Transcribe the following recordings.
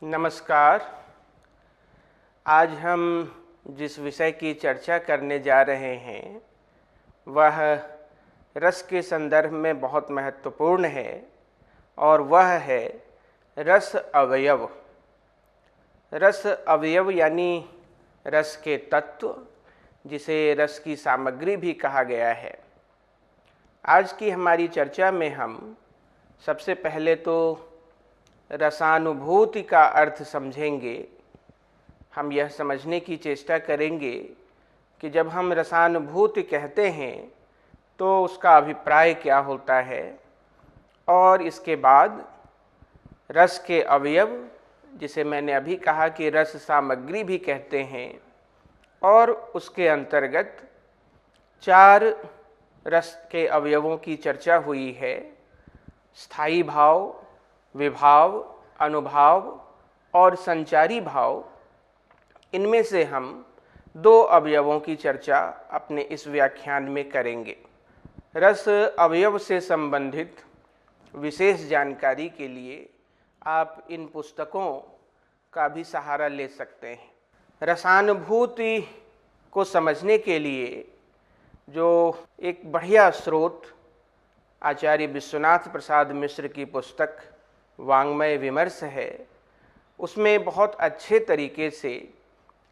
नमस्कार। आज हम जिस विषय की चर्चा करने जा रहे हैं वह रस के संदर्भ में बहुत महत्वपूर्ण है और वह है रस अवयव। रस अवयव यानी रस के तत्व, जिसे रस की सामग्री भी कहा गया है। आज की हमारी चर्चा में हम सबसे पहले तो रसानुभूति का अर्थ समझेंगे। हम यह समझने की चेष्टा करेंगे कि जब हम रसानुभूति कहते हैं तो उसका अभिप्राय क्या होता है, और इसके बाद रस के अवयव, जिसे मैंने अभी कहा कि रस सामग्री भी कहते हैं, और उसके अंतर्गत 4 रस के अवयवों की चर्चा हुई है: स्थायी भाव, विभाव, अनुभाव और संचारी भाव। इनमें से हम 2 अवयवों की चर्चा अपने इस व्याख्यान में करेंगे। रस अवयव से संबंधित विशेष जानकारी के लिए आप इन पुस्तकों का भी सहारा ले सकते हैं। रसानुभूति को समझने के लिए जो एक बढ़िया स्रोत आचार्य विश्वनाथ प्रसाद मिश्र की पुस्तक वाङ्मय विमर्श है, उसमें बहुत अच्छे तरीके से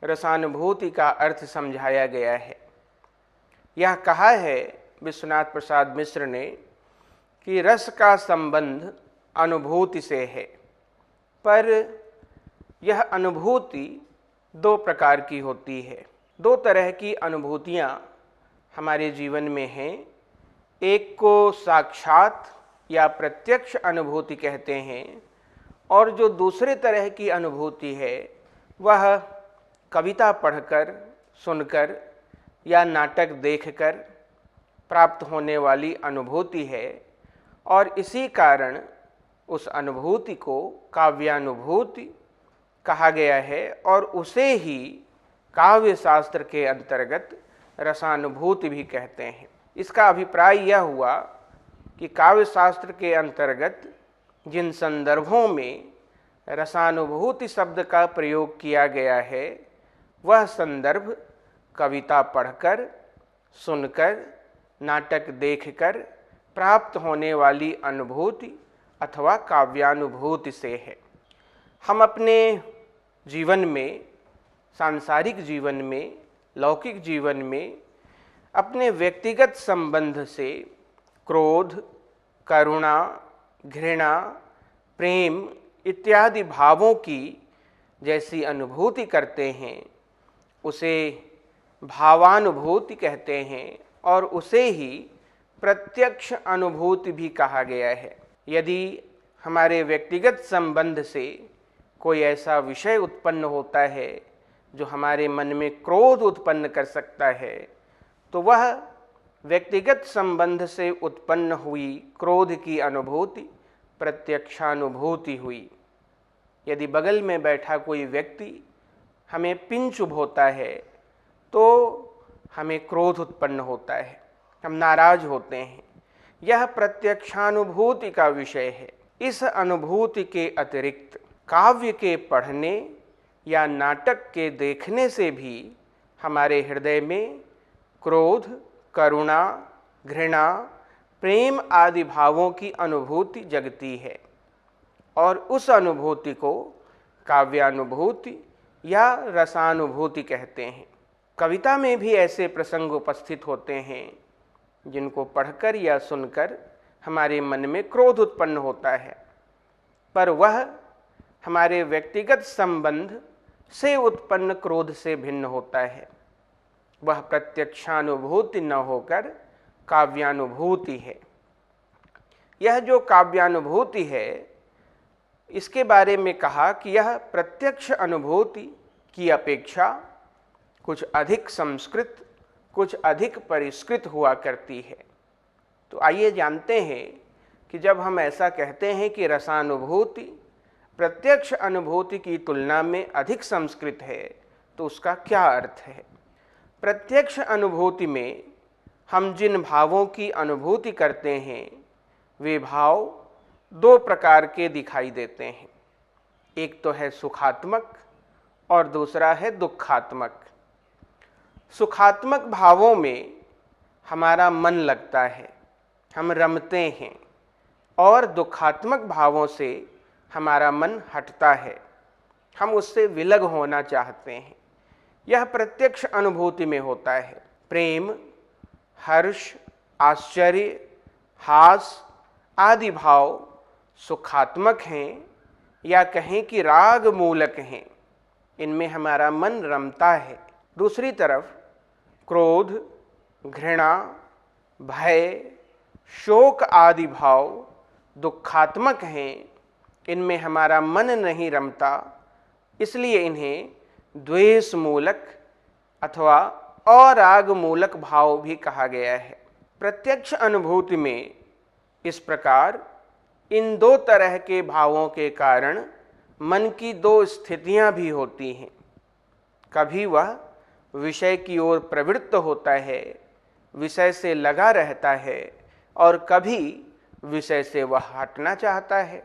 रसानुभूति का अर्थ समझाया गया है। यह कहा है विश्वनाथ प्रसाद मिश्र ने कि रस का संबंध अनुभूति से है, पर यह अनुभूति 2 प्रकार की होती है। 2 तरह की अनुभूतियाँ हमारे जीवन में हैं। एक को साक्षात या प्रत्यक्ष अनुभूति कहते हैं, और जो दूसरे तरह की अनुभूति है वह कविता पढ़कर, सुनकर या नाटक देखकर प्राप्त होने वाली अनुभूति है। और इसी कारण उस अनुभूति को काव्यानुभूति कहा गया है, और उसे ही काव्य शास्त्र के अंतर्गत रसानुभूति भी कहते हैं। इसका अभिप्राय यह हुआ कि काव्य शास्त्र के अंतर्गत जिन संदर्भों में रसानुभूति शब्द का प्रयोग किया गया है वह संदर्भ कविता पढ़कर, सुनकर, नाटक देखकर प्राप्त होने वाली अनुभूति अथवा काव्यानुभूति से है। हम अपने जीवन में, सांसारिक जीवन में, लौकिक जीवन में अपने व्यक्तिगत संबंध से क्रोध, करुणा, घृणा, प्रेम इत्यादि भावों की जैसी अनुभूति करते हैं उसे भावानुभूति कहते हैं, और उसे ही प्रत्यक्ष अनुभूति भी कहा गया है। यदि हमारे व्यक्तिगत संबंध से कोई ऐसा विषय उत्पन्न होता है जो हमारे मन में क्रोध उत्पन्न कर सकता है, तो वह व्यक्तिगत संबंध से उत्पन्न हुई क्रोध की अनुभूति प्रत्यक्षानुभूति हुई। यदि बगल में बैठा कोई व्यक्ति हमें पिन चुभोता है तो हमें क्रोध उत्पन्न होता है, हम नाराज होते हैं। यह प्रत्यक्षानुभूति का विषय है। इस अनुभूति के अतिरिक्त काव्य के पढ़ने या नाटक के देखने से भी हमारे हृदय में क्रोध, करुणा, घृणा, प्रेम आदि भावों की अनुभूति जगती है, और उस अनुभूति को काव्यानुभूति या रसानुभूति कहते हैं। कविता में भी ऐसे प्रसंग उपस्थित होते हैं जिनको पढ़कर या सुनकर हमारे मन में क्रोध उत्पन्न होता है, पर वह हमारे व्यक्तिगत संबंध से उत्पन्न क्रोध से भिन्न होता है। वह प्रत्यक्षानुभूति न होकर काव्यानुभूति है। यह जो काव्यानुभूति है, इसके बारे में कहा कि यह प्रत्यक्ष अनुभूति की अपेक्षा कुछ अधिक संस्कृत, कुछ अधिक परिष्कृत हुआ करती है। तो आइए जानते हैं कि जब हम ऐसा कहते हैं कि रसानुभूति प्रत्यक्ष अनुभूति की तुलना में अधिक संस्कृत है, तो उसका क्या अर्थ है। प्रत्यक्ष अनुभूति में हम जिन भावों की अनुभूति करते हैं वे भाव 2 प्रकार के दिखाई देते हैं। एक तो है सुखात्मक और दूसरा है दुखात्मक। सुखात्मक भावों में हमारा मन लगता है, हम रमते हैं, और दुखात्मक भावों से हमारा मन हटता है, हम उससे विलग होना चाहते हैं। यह प्रत्यक्ष अनुभूति में होता है। प्रेम, हर्ष, आश्चर्य, हास आदि भाव सुखात्मक हैं या कहें कि राग मूलक हैं, इनमें हमारा मन रमता है। दूसरी तरफ क्रोध, घृणा, भय, शोक आदि भाव दुखात्मक हैं, इनमें हमारा मन नहीं रमता, इसलिए इन्हें द्वेष मूलक अथवा अराग मूलक भाव भी कहा गया है। प्रत्यक्ष अनुभूति में इस प्रकार इन दो तरह के भावों के कारण मन की दो स्थितियां भी होती हैं। कभी वह विषय की ओर प्रवृत्त होता है, विषय से लगा रहता है, और कभी विषय से वह हटना चाहता है,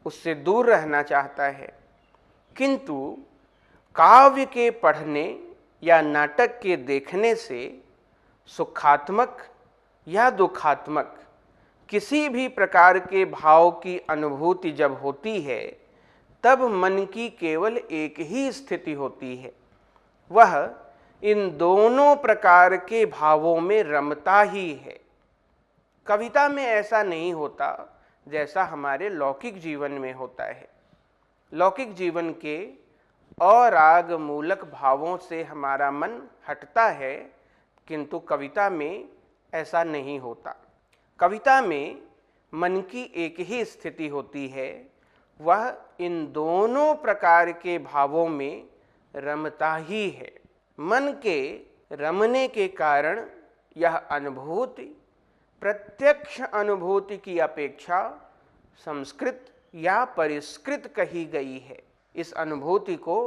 उससे दूर रहना चाहता है। किंतु काव्य के पढ़ने या नाटक के देखने से सुखात्मक या दुखात्मक किसी भी प्रकार के भाव की अनुभूति जब होती है, तब मन की केवल एक ही स्थिति होती है, वह इन दोनों प्रकार के भावों में रमता ही है। कविता में ऐसा नहीं होता जैसा हमारे लौकिक जीवन में होता है। लौकिक जीवन के अराग मूलक भावों से हमारा मन हटता है, किंतु कविता में ऐसा नहीं होता। कविता में मन की एक ही स्थिति होती है, वह इन दोनों प्रकार के भावों में रमता ही है। मन के रमने के कारण यह अनुभूति प्रत्यक्ष अनुभूति की अपेक्षा संस्कृत या परिष्कृत कही गई है। इस अनुभूति को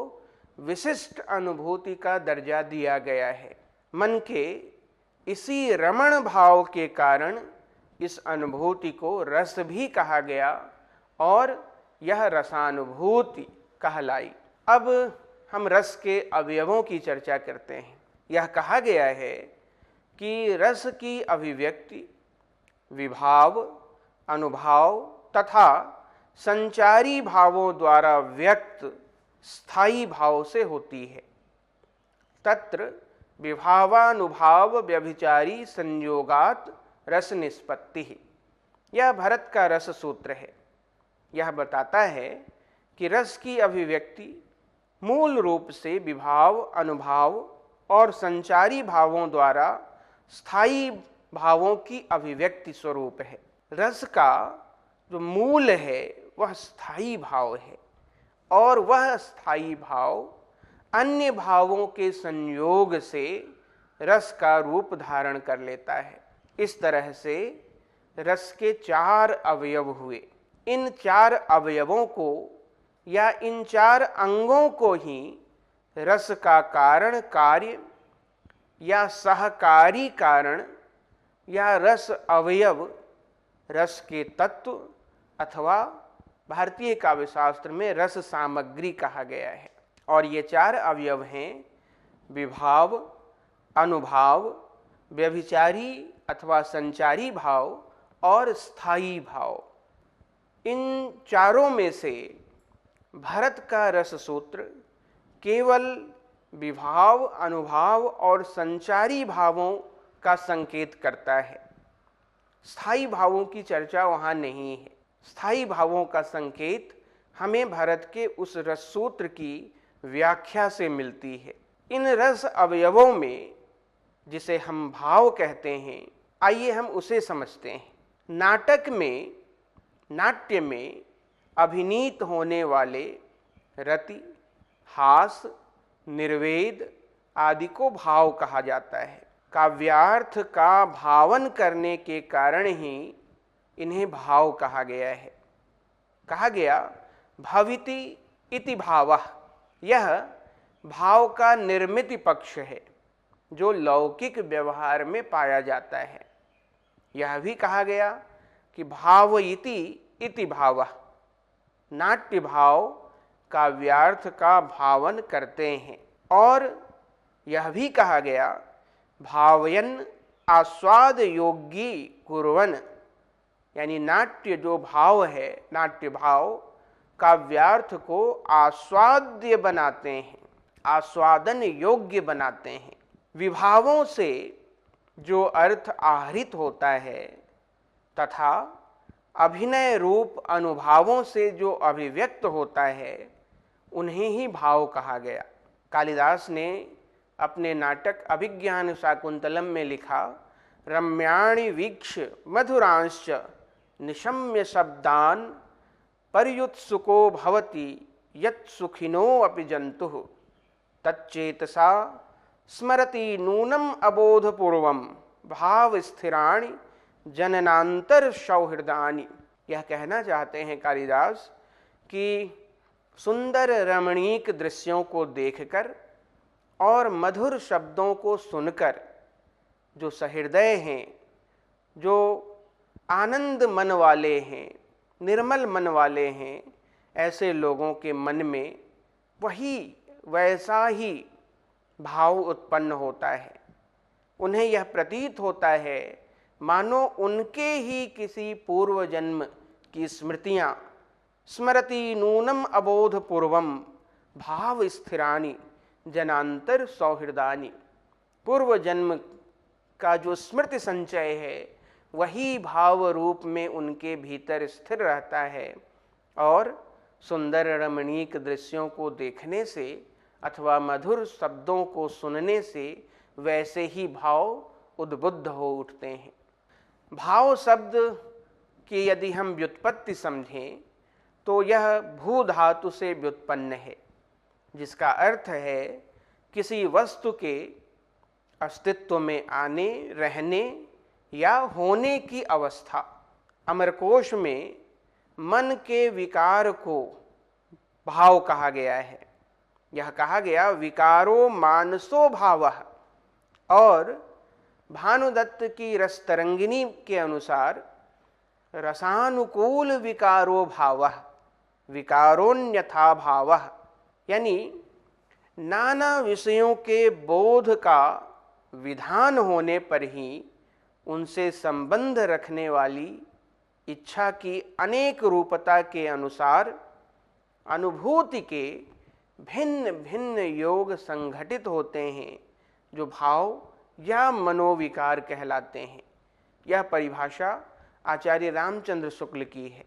विशिष्ट अनुभूति का दर्जा दिया गया है। मन के इसी रमण भाव के कारण इस अनुभूति को रस भी कहा गया और यह रसानुभूति कहलाई। अब हम रस के अवयवों की चर्चा करते हैं। यह कहा गया है कि रस की अभिव्यक्ति विभाव, अनुभाव तथा संचारी भावों द्वारा व्यक्त स्थायी भाव से होती है। तत्र विभावानुभाव व्यभिचारी संयोगात रस निष्पत्ति। यह भरत का रस सूत्र है। यह बताता है कि रस की अभिव्यक्ति मूल रूप से विभाव, अनुभाव और संचारी भावों द्वारा स्थायी भावों की अभिव्यक्ति स्वरूप है। रस का जो मूल है वह स्थायी भाव है, और वह स्थायी भाव अन्य भावों के संयोग से रस का रूप धारण कर लेता है। इस तरह से रस के चार अवयव हुए। इन चार अवयवों को या इन चार अंगों को ही रस का कारण कार्य या सहकारी कारण या रस अवयव, रस के तत्व अथवा भारतीय काव्यशास्त्र में रस सामग्री कहा गया है। और ये चार अवयव हैं विभाव, अनुभाव, व्यभिचारी अथवा संचारी भाव और स्थायी भाव। इन चारों में से भरत का रस सूत्र केवल विभाव, अनुभाव और संचारी भावों का संकेत करता है। स्थायी भावों की चर्चा वहाँ नहीं है। स्थायी भावों का संकेत हमें भरत के उस रस सूत्र की व्याख्या से मिलती है। इन रस अवयवों में जिसे हम भाव कहते हैं, आइए हम उसे समझते हैं। नाटक में, नाट्य में अभिनीत होने वाले रति, हास, निर्वेद आदि को भाव कहा जाता है। काव्यार्थ का भावन करने के कारण ही इन्हें भाव कहा गया है। कहा गया भविति इति भावः। यह भाव का निर्मित पक्ष है जो लौकिक व्यवहार में पाया जाता है। यह भी कहा गया कि भावयिति इति भावः। नाट्य भाव काव्यार्थ का भावन करते हैं। और यह भी कहा गया भावयन आस्वाद योगी कुर्वन, यानी नाट्य जो भाव है, नाट्य भाव काव्यार्थ को आस्वाद्य बनाते हैं, आस्वादन योग्य बनाते हैं। विभावों से जो अर्थ आहरित होता है तथा अभिनय रूप अनुभावों से जो अभिव्यक्त होता है उन्हें ही भाव कहा गया। कालिदास ने अपने नाटक अभिज्ञान शाकुंतलम में लिखा, रम्याणि वीक्ष मधुरांश्च निशम्य शब्दान पर्युत्सुको भवति यत् सुखिनो अपि जंतुः तच्चेतसा स्मरति नूनम अबोधपूर्वम भाव स्थिराणि जननांतर सौहृदानि। यह कहना चाहते हैं कालिदास कि सुंदर रमणीक दृश्यों को देखकर और मधुर शब्दों को सुनकर जो सहृदय हैं, जो आनंद मन वाले हैं, निर्मल मन वाले हैं, ऐसे लोगों के मन में वही वैसा ही भाव उत्पन्न होता है। उन्हें यह प्रतीत होता है मानो उनके ही किसी पूर्व जन्म की स्मृतियाँ, स्मरति नूनम अबोध पूर्वम भाव स्थिरानि जनांतर सौहृदानि, पूर्व जन्म का जो स्मृति संचय है वही भाव रूप में उनके भीतर स्थिर रहता है और सुंदर रमणीक दृश्यों को देखने से अथवा मधुर शब्दों को सुनने से वैसे ही भाव उद्बुद्ध हो उठते हैं। भाव शब्द की यदि हम व्युत्पत्ति समझें तो यह भू धातु से व्युत्पन्न है, जिसका अर्थ है किसी वस्तु के अस्तित्व में आने, रहने या होने की अवस्था। अमरकोश में मन के विकार को भाव कहा गया है। यह कहा गया विकारो मानसो भावः, और भानुदत्त की रसतरंगिनी के अनुसार रसानुकूल विकारो भावः विकारोन्यथा भावः, यानी नाना विषयों के बोध का विधान होने पर ही उनसे संबंध रखने वाली इच्छा की अनेक रूपता के अनुसार अनुभूति के भिन्न भिन्न योग संघटित होते हैं, जो भाव या मनोविकार कहलाते हैं। यह परिभाषा आचार्य रामचंद्र शुक्ल की है।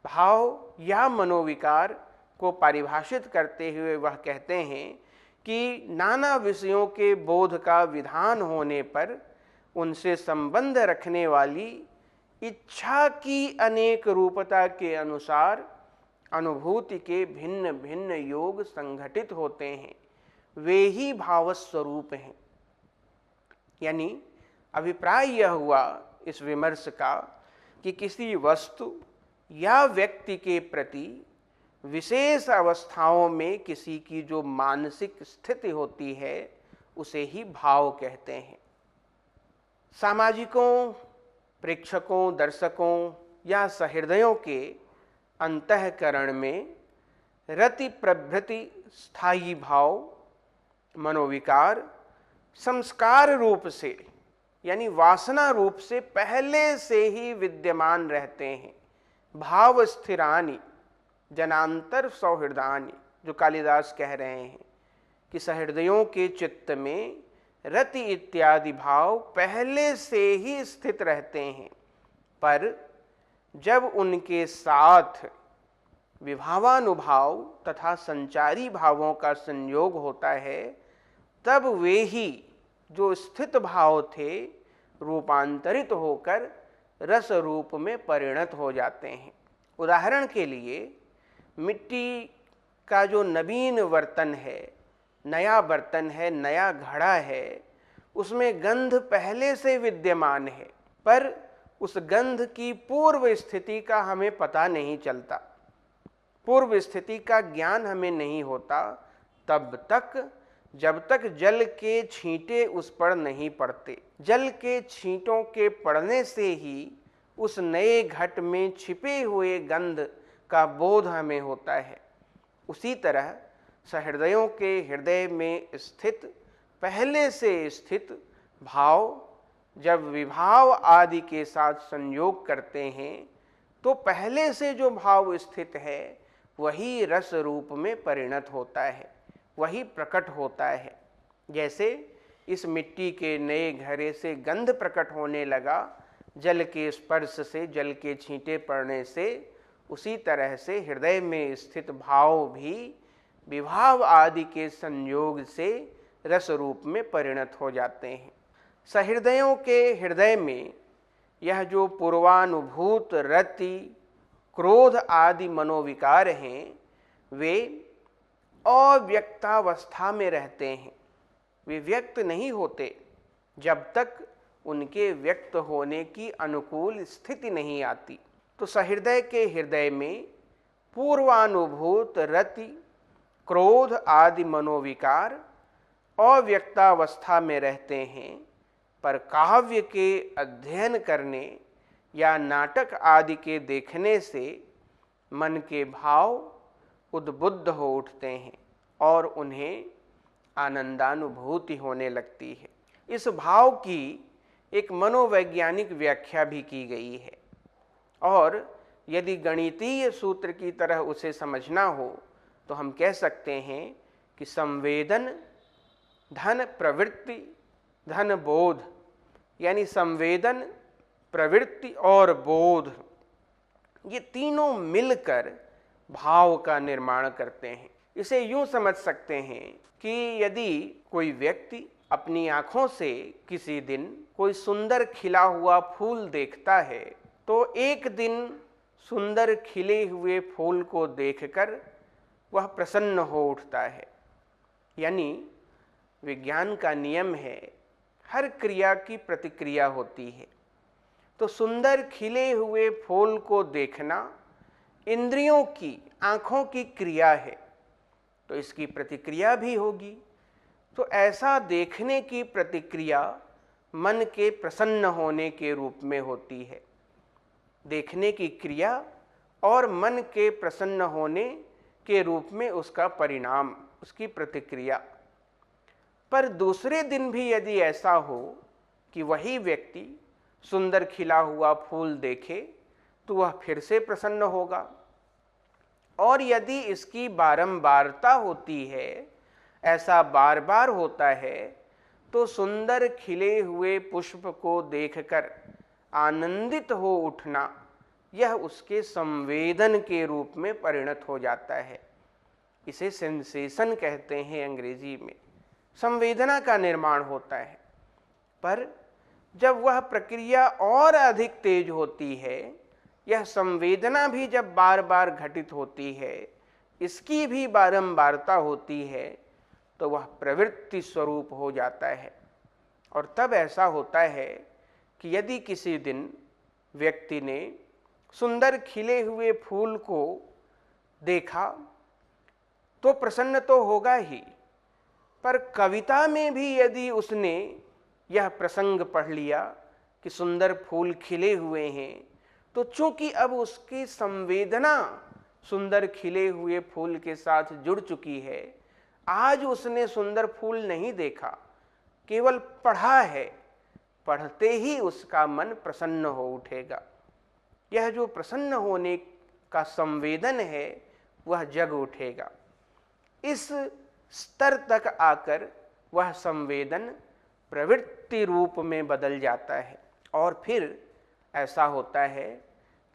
भाव या मनोविकार को परिभाषित करते हुए वह कहते हैं कि नाना विषयों के बोध का विधान होने पर उनसे संबंध रखने वाली इच्छा की अनेक रूपता के अनुसार अनुभूति के भिन्न भिन्न योग संघटित होते हैं, वे ही भावस्वरूप हैं। यानी अभिप्राय यह हुआ इस विमर्श का कि किसी वस्तु या व्यक्ति के प्रति विशेष अवस्थाओं में किसी की जो मानसिक स्थिति होती है उसे ही भाव कहते हैं। सामाजिकों, प्रेक्षकों, दर्शकों या सहृदयों के अंतःकरण में रति प्रभृति स्थायी भाव, मनोविकार संस्कार रूप से यानी वासना रूप से पहले से ही विद्यमान रहते हैं। भाव स्थिरानि जनांतर सौहृदानि, जो कालिदास कह रहे हैं कि सहृदयों के चित्त में रति इत्यादि भाव पहले से ही स्थित रहते हैं, पर जब उनके साथ विभावानुभाव तथा संचारी भावों का संयोग होता है तब वे ही जो स्थित भाव थे रूपांतरित होकर रस रूप में परिणत हो जाते हैं। उदाहरण के लिए मिट्टी का जो नवीन बर्तन है, नया बर्तन है, नया घड़ा है, उसमें गंध पहले से विद्यमान है, पर उस गंध की पूर्व स्थिति का हमें पता नहीं चलता, पूर्व स्थिति का ज्ञान हमें नहीं होता तब तक जब तक जल के छींटे उस पर नहीं पड़ते। जल के छींटों के पड़ने से ही उस नए घट में छिपे हुए गंध का बोध हमें होता है। उसी तरह सहृदयों के हृदय में स्थित पहले से स्थित भाव जब विभाव आदि के साथ संयोग करते हैं तो पहले से जो भाव स्थित है वही रस रूप में परिणत होता है, वही प्रकट होता है। जैसे इस मिट्टी के नए घड़े से गंध प्रकट होने लगा जल के स्पर्श से, जल के छींटे पड़ने से, उसी तरह से हृदय में स्थित भाव भी विभाव आदि के संयोग से रस रूप में परिणत हो जाते हैं। सहृदयों के हृदय में यह जो पूर्वानुभूत रति, क्रोध आदि मनोविकार हैं वे अव्यक्तावस्था में रहते हैं, वे व्यक्त नहीं होते जब तक उनके व्यक्त होने की अनुकूल स्थिति नहीं आती। तो सहृदय के हृदय में पूर्वानुभूत रति, क्रोध आदि मनोविकार अव्यक्तावस्था में रहते हैं, पर काव्य के अध्ययन करने या नाटक आदि के देखने से मन के भाव उद्बुद्ध हो उठते हैं और उन्हें आनंदानुभूति होने लगती है। इस भाव की एक मनोवैज्ञानिक व्याख्या भी की गई है और यदि गणितीय सूत्र की तरह उसे समझना हो तो हम कह सकते हैं कि संवेदन धन प्रवृत्ति धन बोध, यानी संवेदन, प्रवृत्ति और बोध, ये तीनों मिलकर भाव का निर्माण करते हैं। इसे यूं समझ सकते हैं कि यदि कोई व्यक्ति अपनी आंखों से किसी दिन कोई सुंदर खिला हुआ फूल देखता है तो एक दिन सुंदर खिले हुए फूल को देखकर वह प्रसन्न हो उठता है। यानी विज्ञान का नियम है, हर क्रिया की प्रतिक्रिया होती है। तो सुंदर खिले हुए फूल को देखना इंद्रियों की, आंखों की क्रिया है, तो इसकी प्रतिक्रिया भी होगी। तो ऐसा देखने की प्रतिक्रिया मन के प्रसन्न होने के रूप में होती है। देखने की क्रिया और मन के प्रसन्न होने के रूप में उसका परिणाम, उसकी प्रतिक्रिया। पर दूसरे दिन भी यदि ऐसा हो कि वही व्यक्ति सुंदर खिला हुआ फूल देखे तो वह फिर से प्रसन्न होगा। और यदि इसकी बारंबारता होती है, ऐसा बार बार होता है, तो सुंदर खिले हुए पुष्प को देखकर आनंदित हो उठना यह उसके संवेदन के रूप में परिणत हो जाता है। इसे सेंसेशन कहते हैं अंग्रेजी में। संवेदना का निर्माण होता है। पर जब वह प्रक्रिया और अधिक तेज होती है, यह संवेदना भी जब बार बार घटित होती है, इसकी भी बारंबारता होती है, तो वह प्रवृत्ति स्वरूप हो जाता है। और तब ऐसा होता है कि यदि किसी दिन व्यक्ति ने सुंदर खिले हुए फूल को देखा तो प्रसन्न तो होगा ही, पर कविता में भी यदि उसने यह प्रसंग पढ़ लिया कि सुंदर फूल खिले हुए हैं, तो चूंकि अब उसकी संवेदना सुंदर खिले हुए फूल के साथ जुड़ चुकी है, आज उसने सुंदर फूल नहीं देखा, केवल पढ़ा है, पढ़ते ही उसका मन प्रसन्न हो उठेगा। यह जो प्रसन्न होने का संवेदन है वह जग उठेगा। इस स्तर तक आकर वह संवेदन प्रवृत्ति रूप में बदल जाता है। और फिर ऐसा होता है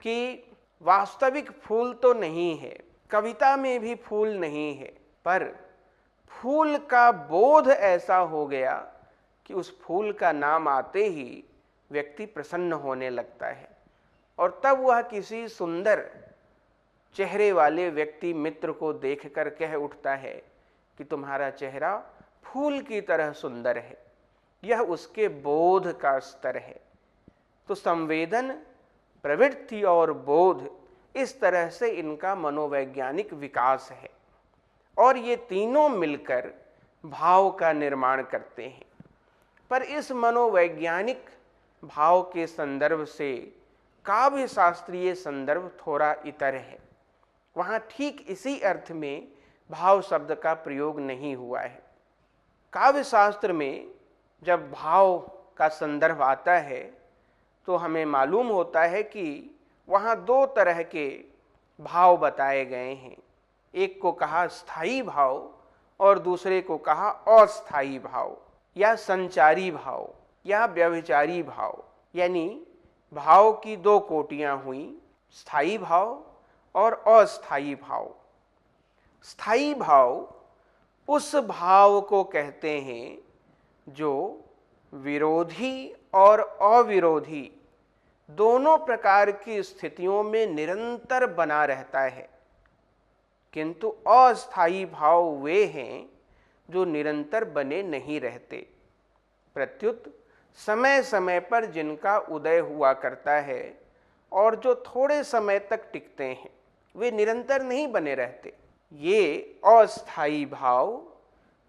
कि वास्तविक फूल तो नहीं है, कविता में भी फूल नहीं है, पर फूल का बोध ऐसा हो गया कि उस फूल का नाम आते ही व्यक्ति प्रसन्न होने लगता है। और तब वह किसी सुंदर चेहरे वाले व्यक्ति मित्र को देखकर कह उठता है कि तुम्हारा चेहरा फूल की तरह सुंदर है। यह उसके बोध का स्तर है। तो संवेदन, प्रवृत्ति और बोध, इस तरह से इनका मनोवैज्ञानिक विकास है और ये तीनों मिलकर भाव का निर्माण करते हैं। पर इस मनोवैज्ञानिक भाव के संदर्भ से काव्य शास्त्रीय संदर्भ थोड़ा इतर है। वहाँ ठीक इसी अर्थ में भाव शब्द का प्रयोग नहीं हुआ है। काव्य शास्त्र में जब भाव का संदर्भ आता है तो हमें मालूम होता है कि वहाँ दो तरह के भाव बताए गए हैं। एक को कहा स्थायी भाव और दूसरे को कहा अस्थायी भाव या संचारी भाव या व्यभिचारी भाव। यानी भाव की दो कोटियां हुई, स्थायी भाव और अस्थायी भाव। स्थायी भाव उस भाव को कहते हैं जो विरोधी और अविरोधी दोनों प्रकार की स्थितियों में निरंतर बना रहता है, किंतु अस्थायी भाव वे हैं जो निरंतर बने नहीं रहते, प्रत्युत समय समय पर जिनका उदय हुआ करता है और जो थोड़े समय तक टिकते हैं, वे निरंतर नहीं बने रहते। ये अस्थायी भाव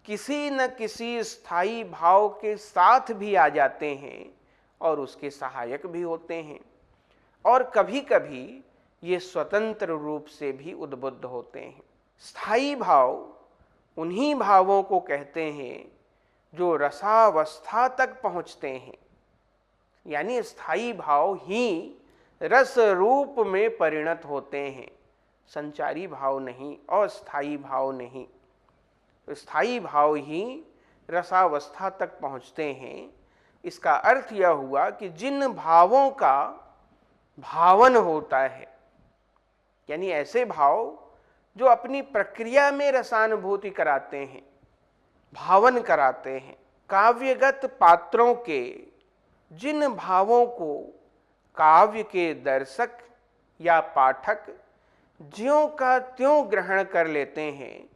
किसी न किसी स्थायी भाव के साथ भी आ जाते हैं और उसके सहायक भी होते हैं, और कभी कभी ये स्वतंत्र रूप से भी उद्बुद्ध होते हैं। स्थायी भाव उन्हीं भावों को कहते हैं जो रसावस्था तक पहुंचते हैं, यानी स्थायी भाव ही रस रूप में परिणत होते हैं, संचारी भाव नहीं, अस्थायी भाव नहीं। स्थायी भाव ही रसावस्था तक पहुंचते हैं। इसका अर्थ यह हुआ कि जिन भावों का भावन होता है, यानी ऐसे भाव जो अपनी प्रक्रिया में रसानुभूति कराते हैं, भावन कराते हैं, काव्यगत पात्रों के जिन भावों को काव्य के दर्शक या पाठक ज्यों का त्यों ग्रहण कर लेते हैं,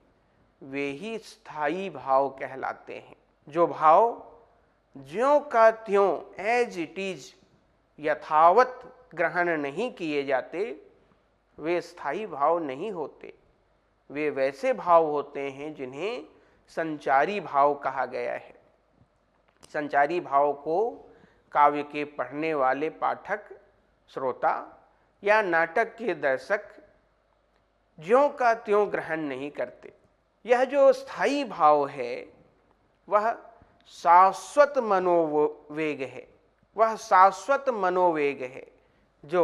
वे ही स्थायी भाव कहलाते हैं। जो भाव ज्यों का त्यों एज इट इज यथावत ग्रहण नहीं किए जाते, वे स्थायी भाव नहीं होते। वे वैसे भाव होते हैं जिन्हें संचारी भाव कहा गया है। संचारी भाव को काव्य के पढ़ने वाले पाठक, श्रोता या नाटक के दर्शक ज्यों का त्यों ग्रहण नहीं करते। यह जो स्थायी भाव है वह शाश्वत मनोवेग है, वह शाश्वत मनोवेग है जो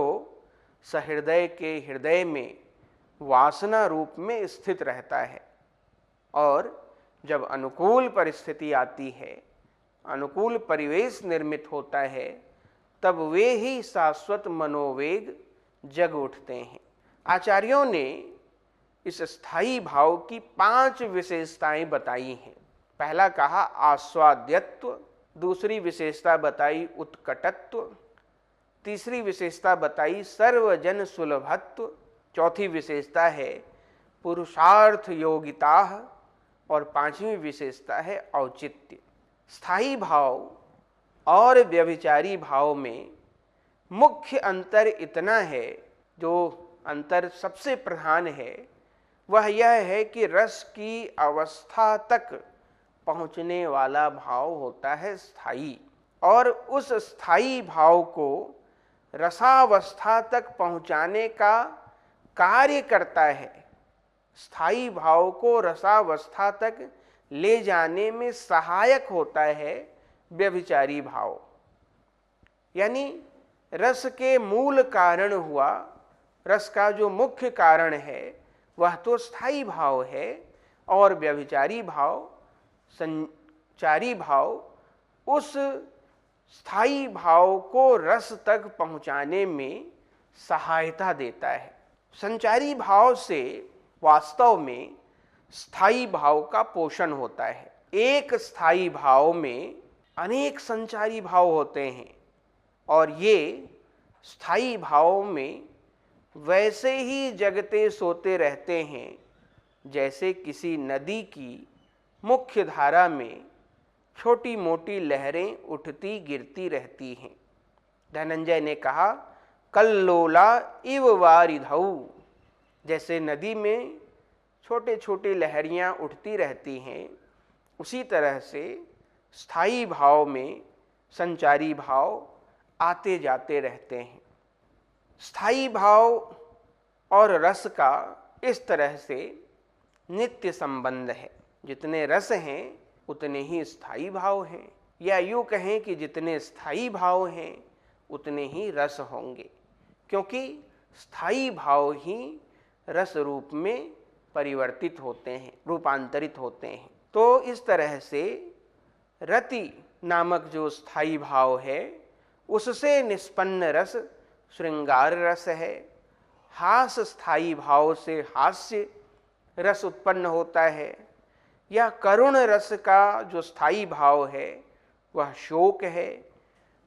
सहृदय के हृदय में वासना रूप में स्थित रहता है, और जब अनुकूल परिस्थिति आती है, अनुकूल परिवेश निर्मित होता है, तब वे ही शाश्वत मनोवेग जग उठते हैं। आचार्यों ने इस स्थायी भाव की 5 विशेषताएं बताई हैं। पहला कहा आस्वाद्यत्व, दूसरी विशेषता बताई उत्कटत्व, तीसरी विशेषता बताई सर्वजन सुलभत्व, चौथी विशेषता है पुरुषार्थ योगिता, और 5वीं विशेषता है औचित्य। स्थायी भाव और व्यभिचारी भाव में मुख्य अंतर इतना है, जो अंतर सबसे प्रधान है वह यह है कि रस की अवस्था तक पहुंचने वाला भाव होता है स्थायी, और उस स्थायी भाव को रसावस्था तक पहुंचाने का कार्य करता है। स्थायी भाव को रसावस्था तक ले जाने में सहायक होता है व्यभिचारी भाव। यानी रस के मूल कारण हुआ, रस का जो मुख्य कारण है वह तो स्थायी भाव है, और व्यभिचारी भाव, संचारी भाव उस स्थायी भाव को रस तक पहुंचाने में सहायता देता है। संचारी भाव से वास्तव में स्थायी भाव का पोषण होता है। एक स्थायी भाव में अनेक संचारी भाव होते हैं, और ये स्थायी भाव में वैसे ही जगते सोते रहते हैं जैसे किसी नदी की मुख्य धारा में छोटी मोटी लहरें उठती गिरती रहती हैं। धनंजय ने कहा कल्लोला इव वारिधौ, जैसे नदी में छोटे छोटे लहरियां उठती रहती हैं, उसी तरह से स्थायी भाव में संचारी भाव आते जाते रहते हैं। स्थायी भाव और रस का इस तरह से नित्य संबंध है। जितने रस हैं उतने ही स्थायी भाव हैं, या यूँ कहें कि जितने स्थायी भाव हैं उतने ही रस होंगे, क्योंकि स्थायी भाव ही रस रूप में परिवर्तित होते हैं, रूपांतरित होते हैं। तो इस तरह से रति नामक जो स्थायी भाव है उससे निष्पन्न रस श्रृंगार रस है। हास स्थायी भाव से हास्य रस उत्पन्न होता है, या करुण रस का जो स्थायी भाव है वह शोक है।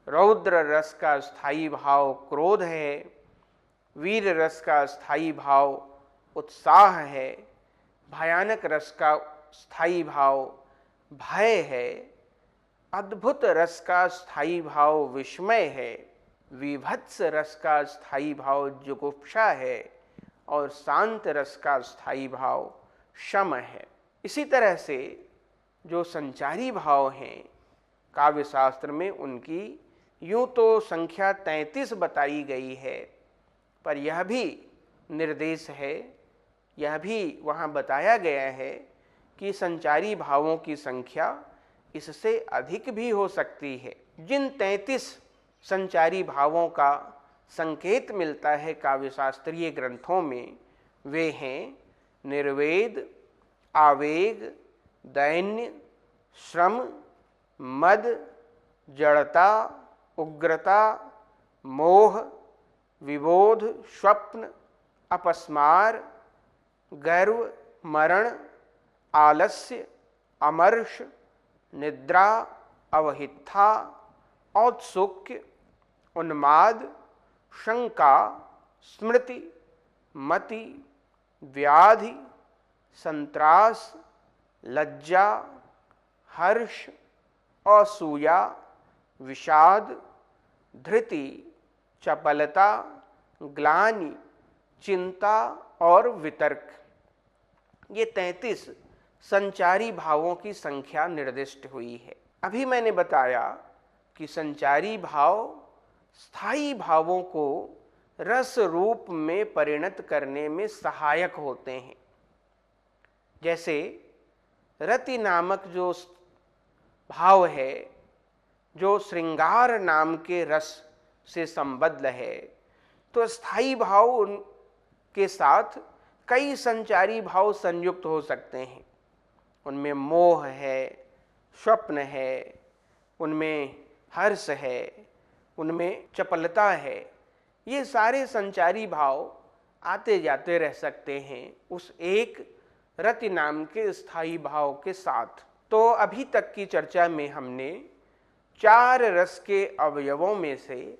रौद्र रस का स्थायी भाव क्रोध है। वीर रस का स्थायी भाव उत्साह है। भयानक रस का स्थायी भाव भय है। अद्भुत रस का स्थायी भाव विस्मय है। विभत्स रस का स्थायी भाव जुगुप्सा है, और शांत रस का स्थायी भाव शम है। इसी तरह से जो संचारी भाव हैं काव्य शास्त्र में उनकी यूं तो संख्या 33 बताई गई है, पर यह भी निर्देश है, यह भी वहाँ बताया गया है कि संचारी भावों की संख्या इससे अधिक भी हो सकती है। जिन 33 संचारी भावों का संकेत मिलता है काव्यशास्त्रीय ग्रंथों में वे हैं निर्वेद, आवेग, दैन्य, श्रम, मद, जड़ता, उग्रता, मोह, विबोध, स्वप्न, अपस्मार, गर्व, मरण, आलस्य, अमर्ष, निद्रा, अवहित्था, औत्सुक्य, उन्माद, शंका, स्मृति, मति, व्याधि, संत्रास, लज्जा, हर्ष, असूया, विषाद, धृति, चपलता, ग्लानि, चिंता और वितर्क। ये 33 संचारी भावों की संख्या निर्दिष्ट हुई है। अभी मैंने बताया कि संचारी भाव स्थायी भावों को रस रूप में परिणत करने में सहायक होते हैं। जैसे रति नामक जो भाव है, जो श्रृंगार नाम के रस से संबद्ध है, तो स्थायी भाव उनके साथ कई संचारी भाव संयुक्त हो सकते हैं। उनमें मोह है, स्वप्न है, उनमें हर्ष है, उनमें चपलता है। ये सारे संचारी भाव आते जाते रह सकते हैं उस एक रति नाम के स्थायी भाव के साथ। तो अभी तक की चर्चा में हमने 4 रस के अवयवों में से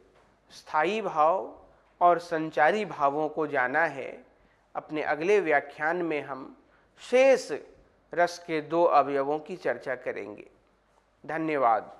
स्थायी भाव और संचारी भावों को जाना है। अपने अगले व्याख्यान में हम शेष रस के 2 अवयवों की चर्चा करेंगे। धन्यवाद।